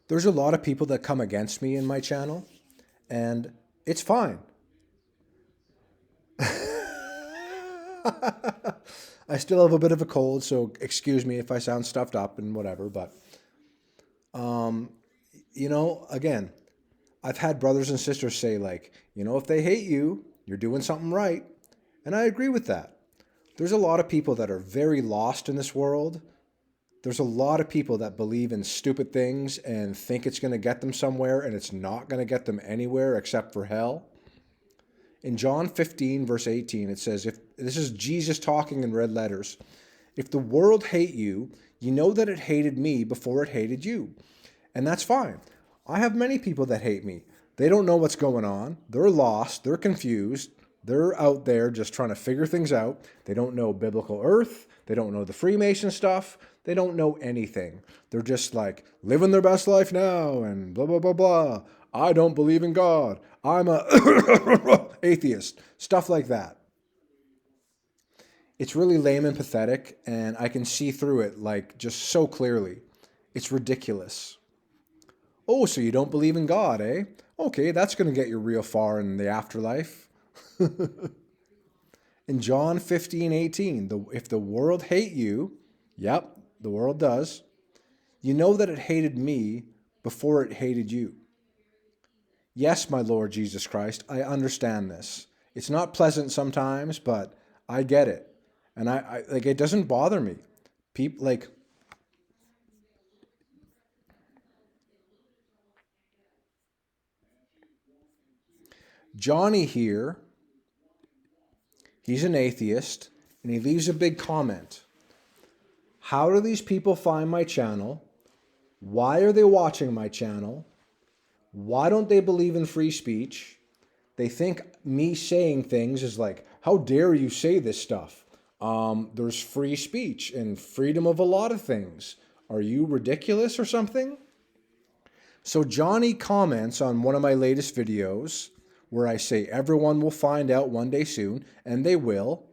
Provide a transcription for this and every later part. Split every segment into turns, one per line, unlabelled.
There's a lot of people that come against me in my channel, and it's fine. I still have a bit of a cold, so excuse me if I sound stuffed up and whatever, but again, I've had brothers and sisters say like, if they hate you, you're doing something right. And I agree with that. There's a lot of people that are very lost in this world. There's a lot of people that believe in stupid things and think it's going to get them somewhere, and it's not going to get them anywhere except for hell. In John 15, verse 18, it says, if this is Jesus talking in red letters, if the world hate you, you know that it hated me before it hated you. And that's fine. I have many people that hate me. They don't know what's going on. They're lost. They're confused. They're out there just trying to figure things out. They don't know biblical earth. They don't know the Freemason stuff. They don't know anything. They're just like living their best life now and blah, blah, blah, blah. I don't believe in God. I'm a atheist. Stuff like that. It's really lame and pathetic, and I can see through it like just so clearly. It's ridiculous. Oh, so you don't believe in God, eh? Okay, that's going to get you real far in the afterlife. In John 15:18, if the world hate you, yep, the world does, you know that it hated me before it hated you. Yes, my Lord Jesus Christ, I understand this. It's not pleasant sometimes, but I get it. And I like, it doesn't bother me. People like, Johnny here, he's an atheist, and he leaves a big comment. How do these people find my channel? Why are they watching my channel? Why don't they believe in free speech? They think me saying things is like, how dare you say this stuff? There's free speech and freedom of a lot of things. Are you ridiculous or something? So Johnny comments on one of my latest videos where I say everyone will find out one day soon, and they will.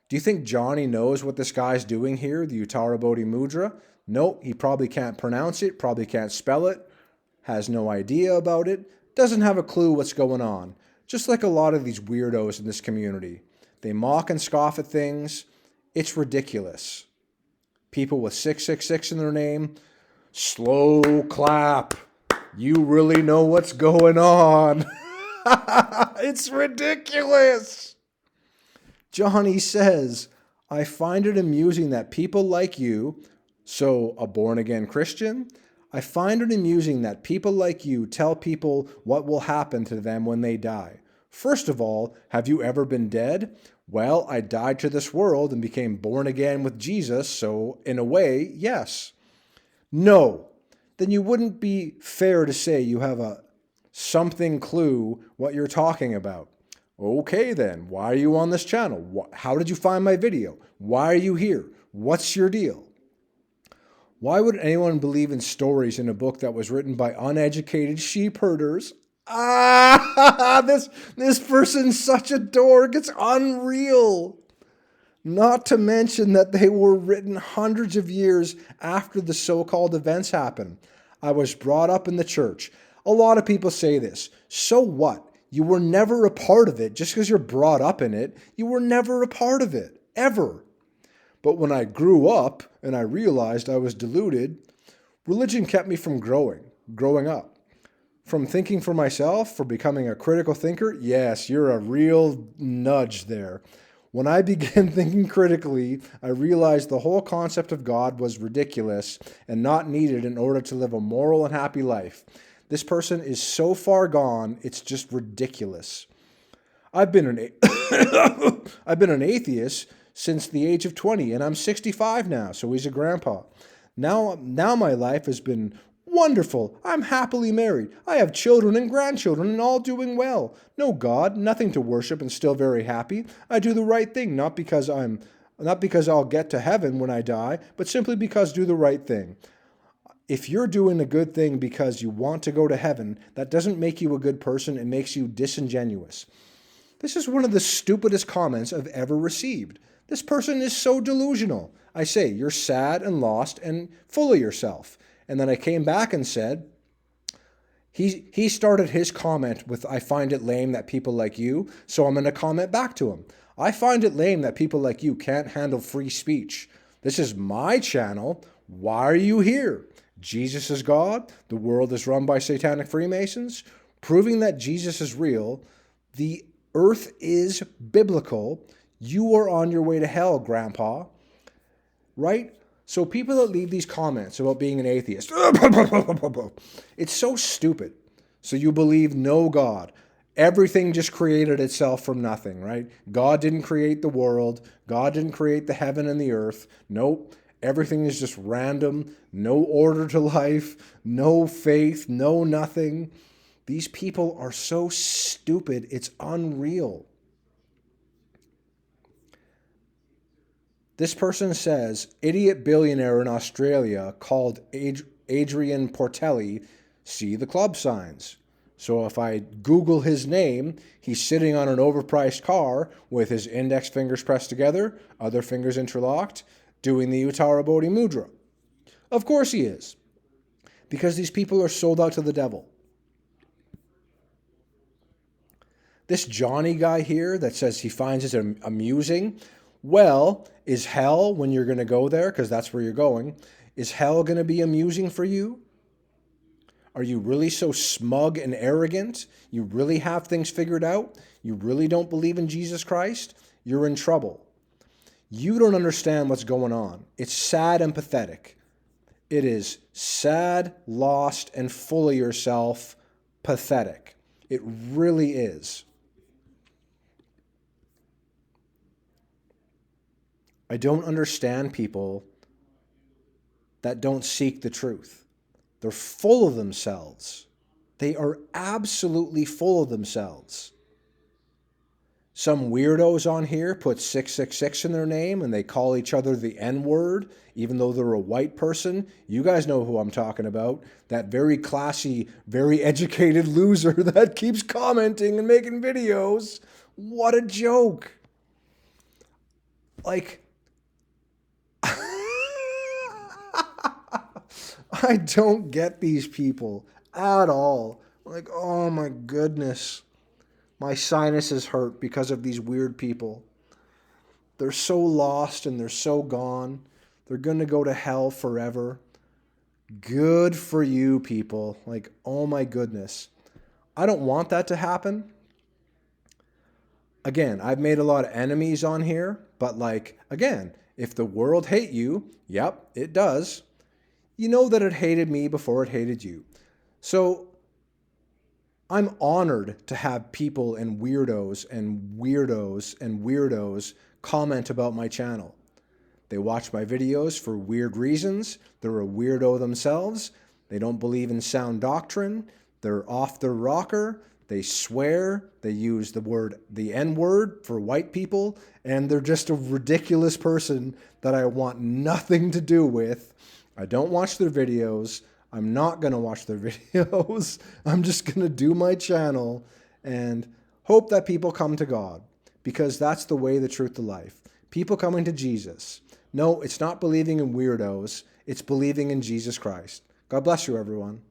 Do you think Johnny knows what this guy's doing here, the Uttara Bodhi Mudra? No, he probably can't pronounce it, probably can't spell it, has no idea about it, doesn't have a clue what's going on. Just like a lot of these weirdos in this community. They mock and scoff at things. It's ridiculous. People with 666 in their name, slow clap. You really know what's going on. It's ridiculous. Johnny says, I find it amusing that people like you, so a born-again Christian, I find it amusing that people like you tell people what will happen to them when they die. First of all, have you ever been dead? Well, I died to this world and became born again with Jesus, so in a way, yes. No, then you wouldn't be fair to say you have a something clue what you're talking about. Okay then, why are you on this channel? How did you find my video? Why are you here? What's your deal? Why would anyone believe in stories in a book that was written by uneducated sheep herders? This person's such a dork. It's unreal. Not to mention that they were written hundreds of years after the so-called events happened. I was brought up in the church. A lot of people say this. So what? You were never a part of it. Just because you're brought up in it, you were never a part of it. Ever. But when I grew up and I realized I was deluded, religion kept me from growing up. From thinking for myself, for becoming a critical thinker, yes, you're a real nudge there. When I began thinking critically, I realized the whole concept of God was ridiculous and not needed in order to live a moral and happy life. This person is so far gone, it's just ridiculous. I've been an atheist since the age of 20, and I'm 65 now, so he's a grandpa. Now my life has been wonderful. I'm happily married. I have children and grandchildren and all doing well. No God, nothing to worship and still very happy. I do the right thing, not because I'll get to heaven when I die, but simply because do the right thing. If you're doing a good thing because you want to go to heaven, that doesn't make you a good person. It makes you disingenuous. This is one of the stupidest comments I've ever received. This person is so delusional. I say, you're sad and lost and full of yourself. And then I came back and said, he started his comment with, I find it lame that people like you, so I'm going to comment back to him. I find it lame that people like you can't handle free speech. This is my channel. Why are you here? Jesus is God. The world is run by satanic Freemasons. Proving that Jesus is real. The earth is biblical. You are on your way to hell, Grandpa. Right? So people that leave these comments about being an atheist, it's so stupid. So you believe no God. Everything just created itself from nothing, right? God didn't create the world. God didn't create the heaven and the earth. Nope. Everything is just random. No order to life. No faith. No nothing. These people are so stupid. It's unreal. This person says, idiot billionaire in Australia called Adrian Portelli, see the club signs. So if I Google his name, he's sitting on an overpriced car with his index fingers pressed together, other fingers interlocked, doing the Uttara Bodhi Mudra. Of course he is. Because these people are sold out to the devil. This Johnny guy here that says he finds it amusing, well, is hell, when you're going to go there, because that's where you're going, is hell going to be amusing for you? Are you really so smug and arrogant? You really have things figured out? You really don't believe in Jesus Christ? You're in trouble. You don't understand what's going on. It's sad and pathetic. It is sad, lost, and full of yourself, pathetic. It really is. I don't understand people that don't seek the truth. They're full of themselves. They are absolutely full of themselves. Some weirdos on here put 666 in their name and they call each other the N-word, even though they're a white person. You guys know who I'm talking about. That very classy, very educated loser that keeps commenting and making videos. What a joke. Like, I don't get these people at all. Like, oh my goodness. My sinuses hurt because of these weird people. They're so lost and they're so gone. They're going to go to hell forever. Good for you, people. Like, oh my goodness. I don't want that to happen. Again, I've made a lot of enemies on here, but like, again, if the world hate you, yep, it does. You know that it hated me before it hated you. So I'm honored to have people and weirdos and weirdos and weirdos comment about my channel. They watch my videos for weird reasons. They're a weirdo themselves. They don't believe in sound doctrine. They're off their rocker. They swear. They use the N-word for white people. And they're just a ridiculous person that I want nothing to do with. I don't watch their videos. I'm not going to watch their videos. I'm just going to do my channel and hope that people come to God, because that's the way, the truth, the life. People coming to Jesus. No, it's not believing in weirdos. It's believing in Jesus Christ. God bless you, everyone.